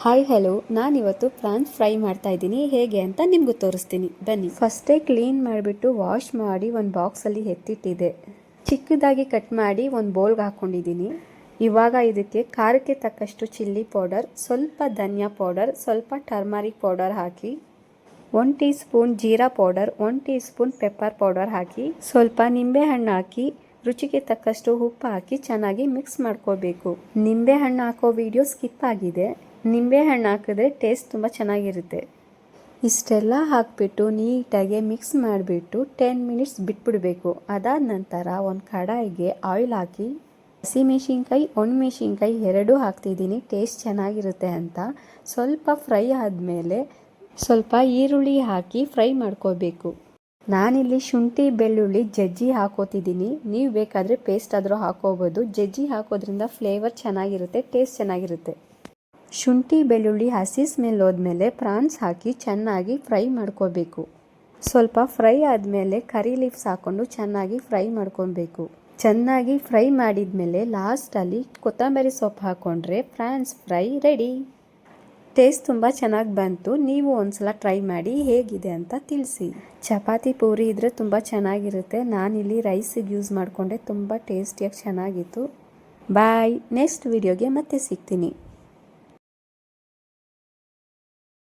Hi hello, ನಾನಿವತ್ತು France fry ಮಾಡ್ತಾ ಇದ್ದೀನಿ. ಹೇಗೆ ಅಂತ ನಿಮಗೂ ತೋರಿಸ್ತೀನಿ ಬನ್ನಿ. ಫಸ್ಟೇ ಕ್ಲೀನ್ ಮಾಡಿಬಿಟ್ಟು ವಾಶ್ ಮಾಡಿ ಒಂದು ಬಾಕ್ಸಲ್ಲಿ ಎತ್ತಿಟ್ಟಿದೆ. ಚಿಕ್ಕದಾಗಿ ಕಟ್ ಮಾಡಿ ಒಂದು ಬೌಲ್ಗೆ ಹಾಕ್ಕೊಂಡಿದ್ದೀನಿ. ಇವಾಗ ಇದಕ್ಕೆ ಖಾರಕ್ಕೆ ತಕ್ಕಷ್ಟು ಚಿಲ್ಲಿ ಪೌಡರ್, ಸ್ವಲ್ಪ ಧನಿಯಾ ಪೌಡರ್, ಸ್ವಲ್ಪ ಟರ್ಮರಿಕ್ ಪೌಡರ್ ಹಾಕಿ, 1 ಟೀ ಸ್ಪೂನ್ ಜೀರಾ powder, 1 teaspoon pepper powder ಹಾಕಿ, ಸ್ವಲ್ಪ ನಿಂಬೆಹಣ್ಣು ಹಾಕಿ, ರುಚಿಗೆ ತಕ್ಕಷ್ಟು ಉಪ್ಪು ಹಾಕಿ ಚೆನ್ನಾಗಿ ಮಿಕ್ಸ್ ಮಾಡ್ಕೋಬೇಕು. ನಿಂಬೆಹಣ್ಣು ಹಾಕೋ ವಿಡಿಯೋ ಸ್ಕಿಪ್ ಆಗಿದೆ. ನಿಂಬೆಹಣ್ಣು ಹಾಕಿದ್ರೆ ಟೇಸ್ಟ್ ತುಂಬ ಚೆನ್ನಾಗಿರುತ್ತೆ. ಇಷ್ಟೆಲ್ಲ ಹಾಕಿಬಿಟ್ಟು ನೀಟಾಗಿ ಮಿಕ್ಸ್ ಮಾಡಿಬಿಟ್ಟು 10 ಮಿನಿಟ್ಸ್ ಬಿಟ್ಬಿಡಬೇಕು. ಅದಾದ ನಂತರ ಒಂದು ಕಡಾಯಿಗೆ ಆಯಿಲ್ ಹಾಕಿ, ಹಸಿಮೆಣಸಿನ್ಕಾಯಿ ಒಣಮೆಣಸಿನ್ಕಾಯಿ ಎರಡೂ ಹಾಕ್ತಿದ್ದೀನಿ ಟೇಸ್ಟ್ ಚೆನ್ನಾಗಿರುತ್ತೆ ಅಂತ. ಸ್ವಲ್ಪ ಫ್ರೈ ಆದಮೇಲೆ ಸ್ವಲ್ಪ ಈರುಳ್ಳಿ ಹಾಕಿ ಫ್ರೈ ಮಾಡ್ಕೋಬೇಕು. ನಾನಿಲ್ಲಿ ಶುಂಠಿ ಬೆಳ್ಳುಳ್ಳಿ ಜಜ್ಜಿ ಹಾಕೋತಿದ್ದೀನಿ. ನೀವು ಬೇಕಾದರೆ ಪೇಸ್ಟ್ ಆದರೂ ಹಾಕೋಬೋದು. ಜಜ್ಜಿ ಹಾಕೋದ್ರಿಂದ ಫ್ಲೇವರ್ ಚೆನ್ನಾಗಿರುತ್ತೆ, ಟೇಸ್ಟ್ ಚೆನ್ನಾಗಿರುತ್ತೆ. ಶುಂಠಿ ಬೆಳ್ಳುಳ್ಳಿ ಹಸಿ ಸ್ಮೆಲ್ ಹೋದ್ಮೇಲೆ ಪ್ರಾನ್ಸ್ ಹಾಕಿ ಚೆನ್ನಾಗಿ ಫ್ರೈ ಮಾಡ್ಕೋಬೇಕು. ಸ್ವಲ್ಪ ಫ್ರೈ ಆದಮೇಲೆ ಕರಿ ಲೀವ್ಸ್ ಹಾಕ್ಕೊಂಡು ಚೆನ್ನಾಗಿ ಫ್ರೈ ಮಾಡ್ಕೊಬೇಕು. ಚೆನ್ನಾಗಿ ಫ್ರೈ ಮಾಡಿದ್ಮೇಲೆ ಲಾಸ್ಟಲ್ಲಿ ಕೊತ್ತಂಬರಿ ಸೊಪ್ಪು ಹಾಕ್ಕೊಂಡ್ರೆ ಪ್ರಾನ್ಸ್ ಫ್ರೈ ರೆಡಿ. ಟೇಸ್ಟ್ ತುಂಬ ಚೆನ್ನಾಗಿ ಬಂತು. ನೀವು ಒಂದ್ಸಲ ಟ್ರೈ ಮಾಡಿ ಹೇಗಿದೆ ಅಂತ ತಿಳಿಸಿ. ಚಪಾತಿ ಪೂರಿ ಇದ್ದರೆ ತುಂಬ ಚೆನ್ನಾಗಿರುತ್ತೆ. ನಾನಿಲ್ಲಿ ರೈಸಿಗೆ ಯೂಸ್ ಮಾಡಿಕೊಂಡೆ, ತುಂಬ ಟೇಸ್ಟಿಯಾಗಿ ಚೆನ್ನಾಗಿತ್ತು. ಬಾಯ್. ನೆಕ್ಸ್ಟ್ ವಿಡಿಯೋಗೆ ಮತ್ತೆ ಸಿಗ್ತೀನಿ.